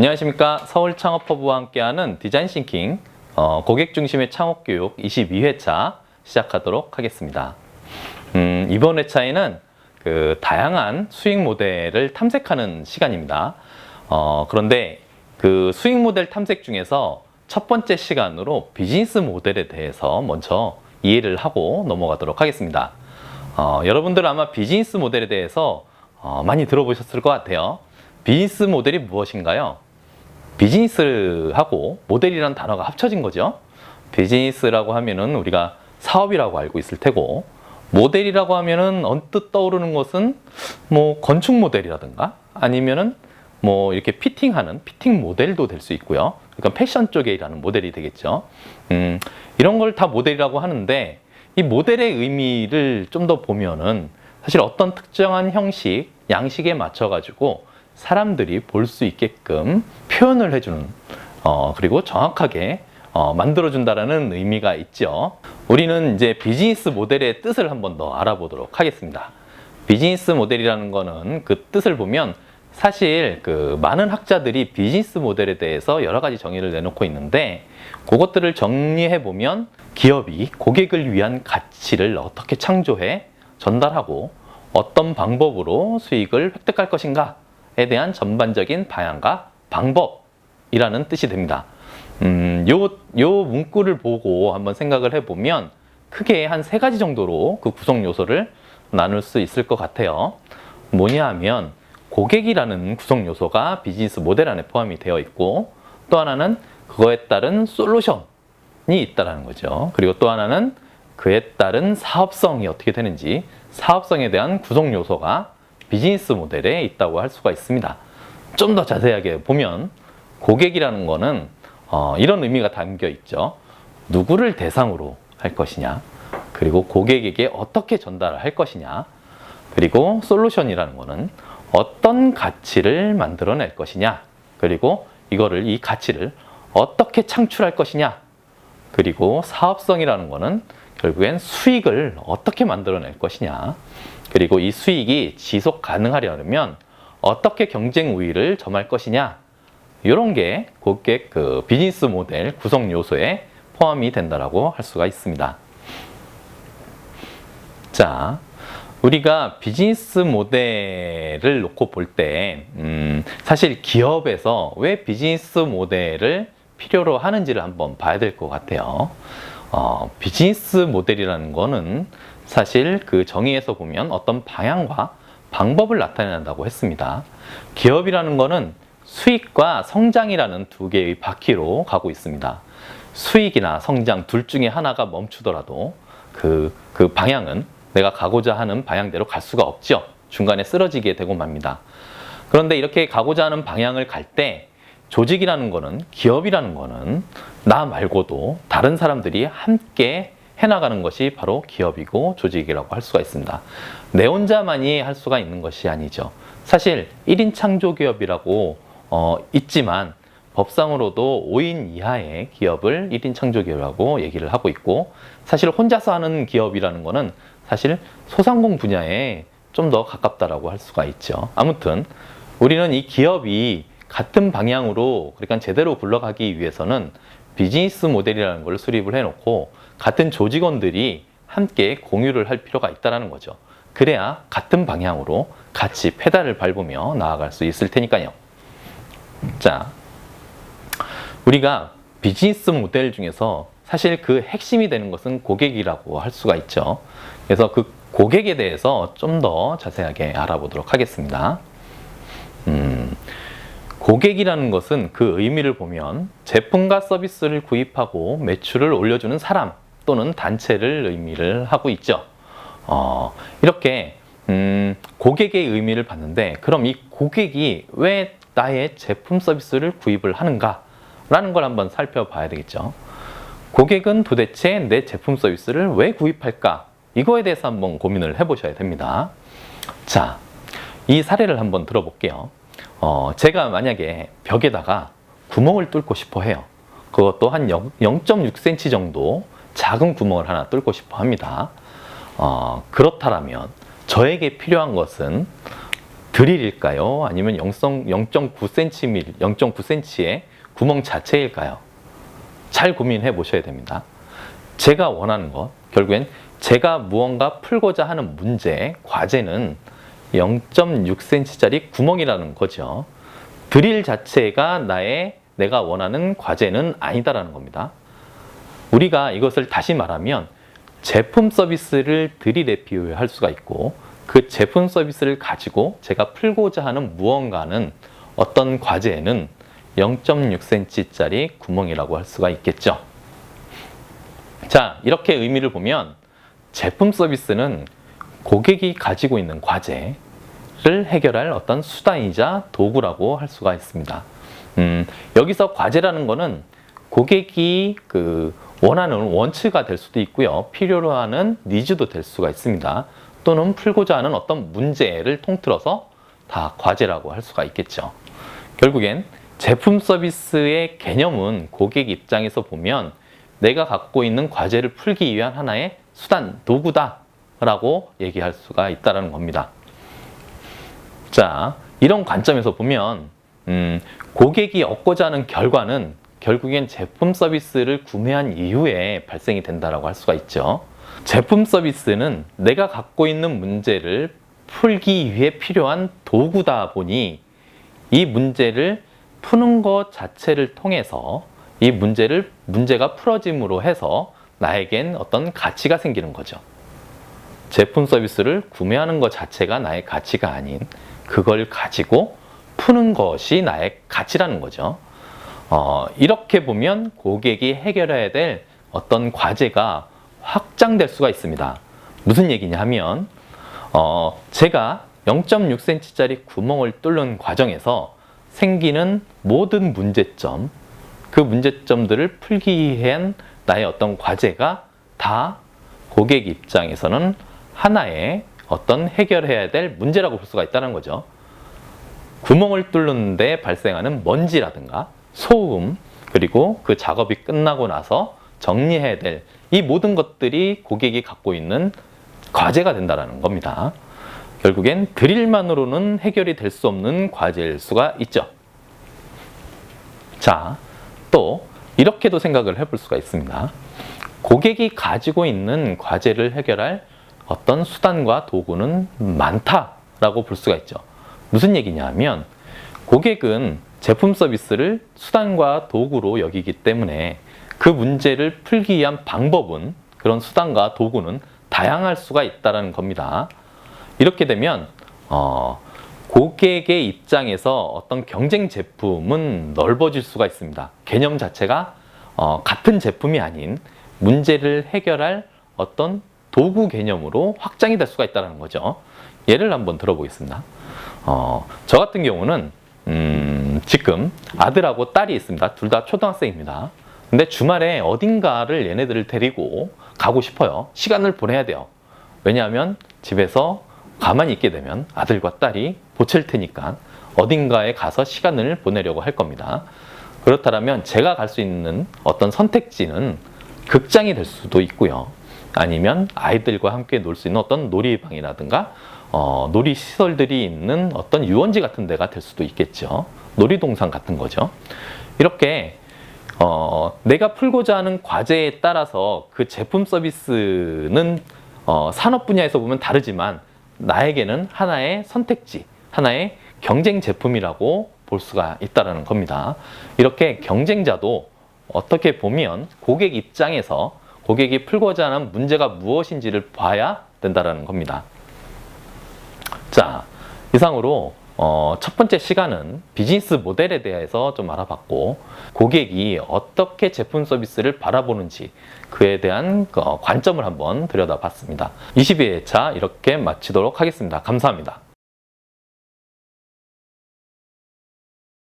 안녕하십니까. 서울창업허브와 함께하는 디자인 싱킹 고객 중심의 창업교육 22회차 시작하도록 하겠습니다. 이번 회차에는 다양한 수익 모델을 탐색하는 시간입니다. 그런데 그 수익 모델 탐색 중에서 첫 번째 시간으로 비즈니스 모델에 대해서 먼저 이해를 하고 넘어가도록 하겠습니다. 여러분들 아마 비즈니스 모델에 대해서 많이 들어보셨을 것 같아요. 비즈니스 모델이 무엇인가요? 비즈니스하고 모델이라는 단어가 합쳐진 거죠. 비즈니스라고 하면은 우리가 사업이라고 알고 있을 테고, 모델이라고 하면은 언뜻 떠오르는 것은 뭐 건축 모델이라든가 아니면은 뭐 이렇게 피팅하는 피팅 모델도 될 수 있고요. 그러니까 패션 쪽에 일하는 모델이 되겠죠. 이런 걸 다 모델이라고 하는데, 이 모델의 의미를 좀 더 보면은 사실 어떤 특정한 형식, 양식에 맞춰 가지고 사람들이 볼 수 있게끔 표현을 해주는 그리고 정확하게 만들어준다라는 의미가 있죠. 우리는 이제 비즈니스 모델의 뜻을 한번 더 알아보도록 하겠습니다. 비즈니스 모델이라는 거는 그 뜻을 보면 사실 많은 학자들이 비즈니스 모델에 대해서 여러 가지 정의를 내놓고 있는데, 그것들을 정리해 보면 기업이 고객을 위한 가치를 어떻게 창조해 전달하고 어떤 방법으로 수익을 획득할 것인가 에 대한 전반적인 방향과 방법이라는 뜻이 됩니다. 요 문구를 보고 한번 생각을 해보면 크게 한 3가지 정도로 그 구성 요소를 나눌 수 있을 것 같아요. 뭐냐 하면 고객이라는 구성 요소가 비즈니스 모델 안에 포함이 되어 있고, 또 하나는 그거에 따른 솔루션이 있다는 거죠. 그리고 또 하나는 그에 따른 사업성이 어떻게 되는지, 사업성에 대한 구성 요소가 비즈니스 모델에 있다고 할 수가 있습니다. 좀 더 자세하게 보면 고객이라는 거는 이런 의미가 담겨 있죠. 누구를 대상으로 할 것이냐, 그리고 고객에게 어떻게 전달할 것이냐, 그리고 솔루션이라는 거는 어떤 가치를 만들어낼 것이냐, 그리고 이 가치를 어떻게 창출할 것이냐, 그리고 사업성이라는 거는 결국엔 수익을 어떻게 만들어낼 것이냐, 그리고 이 수익이 지속 가능하려면 어떻게 경쟁 우위를 점할 것이냐, 이런 게 고객 비즈니스 모델 구성 요소에 포함이 된다라고 할 수가 있습니다. 자, 우리가 비즈니스 모델을 놓고 볼 때 사실 기업에서 왜 비즈니스 모델을 필요로 하는지를 한번 봐야 될 것 같아요. 비즈니스 모델이라는 거는 사실 그 정의에서 보면 어떤 방향과 방법을 나타낸다고 했습니다. 기업이라는 거는 수익과 성장이라는 2개의 바퀴로 가고 있습니다. 수익이나 성장 둘 중에 하나가 멈추더라도 그 방향은 내가 가고자 하는 방향대로 갈 수가 없죠. 중간에 쓰러지게 되고 맙니다. 그런데 이렇게 가고자 하는 방향을 갈 때 조직이라는 거는, 기업이라는 거는 나 말고도 다른 사람들이 함께 해나가는 것이 바로 기업이고 조직이라고 할 수가 있습니다. 내 혼자만이 할 수가 있는 것이 아니죠. 사실 1인 창조기업이라고 있지만 법상으로도 5인 이하의 기업을 1인 창조기업이라고 얘기를 하고 있고, 사실 혼자서 하는 기업이라는 거는 사실 소상공 분야에 좀 더 가깝다라고 할 수가 있죠. 아무튼 우리는 이 기업이 같은 방향으로, 그러니까 제대로 굴러가기 위해서는 비즈니스 모델이라는 걸 수립을 해놓고 같은 조직원들이 함께 공유를 할 필요가 있다는 거죠. 그래야 같은 방향으로 같이 페달을 밟으며 나아갈 수 있을 테니까요. 자, 우리가 비즈니스 모델 중에서 사실 그 핵심이 되는 것은 고객이라고 할 수가 있죠. 그래서 그 고객에 대해서 좀 더 자세하게 알아보도록 하겠습니다. 고객이라는 것은 그 의미를 보면 제품과 서비스를 구입하고 매출을 올려주는 사람 또는 단체를 의미를 하고 있죠. 이렇게 고객의 의미를 봤는데, 그럼 이 고객이 왜 나의 제품 서비스를 구입을 하는가 라는 걸 한번 살펴봐야 되겠죠. 고객은 도대체 내 제품 서비스를 왜 구입할까, 이거에 대해서 한번 고민을 해보셔야 됩니다. 자, 이 사례를 한번 들어볼게요. 제가 만약에 벽에다가 구멍을 뚫고 싶어 해요. 그것도 한 0.6cm 정도 작은 구멍을 하나 뚫고 싶어 합니다. 그렇다면 저에게 필요한 것은 드릴일까요? 아니면 0.9cm, 0.9cm의 구멍 자체일까요? 잘 고민해 보셔야 됩니다. 제가 원하는 것, 결국엔 제가 무언가 풀고자 하는 문제, 과제는 0.6cm짜리 구멍이라는 거죠. 드릴 자체가 내가 원하는 과제는 아니다라는 겁니다. 우리가 이것을 다시 말하면 제품 서비스를 드릴에 비유할 수가 있고, 그 제품 서비스를 가지고 제가 풀고자 하는 무언가는, 어떤 과제는 0.6cm짜리 구멍이라고 할 수가 있겠죠. 자, 이렇게 의미를 보면 제품 서비스는 고객이 가지고 있는 과제를 해결할 어떤 수단이자 도구라고 할 수가 있습니다. 여기서 과제라는 거는 고객이 원하는 원츠가 될 수도 있고요. 필요로 하는 니즈도 될 수가 있습니다. 또는 풀고자 하는 어떤 문제를 통틀어서 다 과제라고 할 수가 있겠죠. 결국엔 제품 서비스의 개념은 고객 입장에서 보면 내가 갖고 있는 과제를 풀기 위한 하나의 수단, 도구다 라고 얘기할 수가 있다는 겁니다. 자, 이런 관점에서 보면 고객이 얻고자 하는 결과는 결국엔 제품 서비스를 구매한 이후에 발생이 된다고 할 수가 있죠. 제품 서비스는 내가 갖고 있는 문제를 풀기 위해 필요한 도구다 보니 이 문제를 푸는 것 자체를 통해서 이 문제가 풀어짐으로 해서 나에겐 어떤 가치가 생기는 거죠. 제품 서비스를 구매하는 것 자체가 나의 가치가 아닌, 그걸 가지고 푸는 것이 나의 가치라는 거죠. 이렇게 보면 고객이 해결해야 될 어떤 과제가 확장될 수가 있습니다. 무슨 얘기냐 하면 제가 0.6cm짜리 구멍을 뚫는 과정에서 생기는 모든 문제점, 그 문제점들을 풀기 위한 나의 어떤 과제가 다 고객 입장에서는 하나의 어떤 해결해야 될 문제라고 볼 수가 있다는 거죠. 구멍을 뚫는데 발생하는 먼지라든가 소음, 그리고 그 작업이 끝나고 나서 정리해야 될 이 모든 것들이 고객이 갖고 있는 과제가 된다는 겁니다. 결국엔 드릴만으로는 해결이 될 수 없는 과제일 수가 있죠. 자, 또 이렇게도 생각을 해볼 수가 있습니다. 고객이 가지고 있는 과제를 해결할 어떤 수단과 도구는 많다라고 볼 수가 있죠. 무슨 얘기냐 하면 고객은 제품 서비스를 수단과 도구로 여기기 때문에 그 문제를 풀기 위한 방법은, 그런 수단과 도구는 다양할 수가 있다는 겁니다. 이렇게 되면 고객의 입장에서 어떤 경쟁 제품은 넓어질 수가 있습니다. 개념 자체가 같은 제품이 아닌 문제를 해결할 어떤 도구 개념으로 확장이 될 수가 있다는 거죠. 예를 한번 들어보겠습니다. 저 같은 경우는 지금 아들하고 딸이 있습니다. 둘 다 초등학생입니다. 근데 주말에 어딘가를 얘네들을 데리고 가고 싶어요. 시간을 보내야 돼요. 왜냐하면 집에서 가만히 있게 되면 아들과 딸이 보챌 테니까 어딘가에 가서 시간을 보내려고 할 겁니다. 그렇다면 제가 갈 수 있는 어떤 선택지는 극장이 될 수도 있고요. 아니면 아이들과 함께 놀 수 있는 어떤 놀이방이라든가 놀이시설들이 있는 어떤 유원지 같은 데가 될 수도 있겠죠. 놀이동산 같은 거죠. 이렇게 내가 풀고자 하는 과제에 따라서 그 제품 서비스는 산업 분야에서 보면 다르지만 나에게는 하나의 선택지, 하나의 경쟁 제품이라고 볼 수가 있다는 겁니다. 이렇게 경쟁자도 어떻게 보면 고객 입장에서 고객이 풀고자 하는 문제가 무엇인지를 봐야 된다는 겁니다. 자, 이상으로 첫 번째 시간은 비즈니스 모델에 대해서 좀 알아봤고, 고객이 어떻게 제품 서비스를 바라보는지 그에 대한 관점을 한번 들여다봤습니다. 22회차 이렇게 마치도록 하겠습니다. 감사합니다.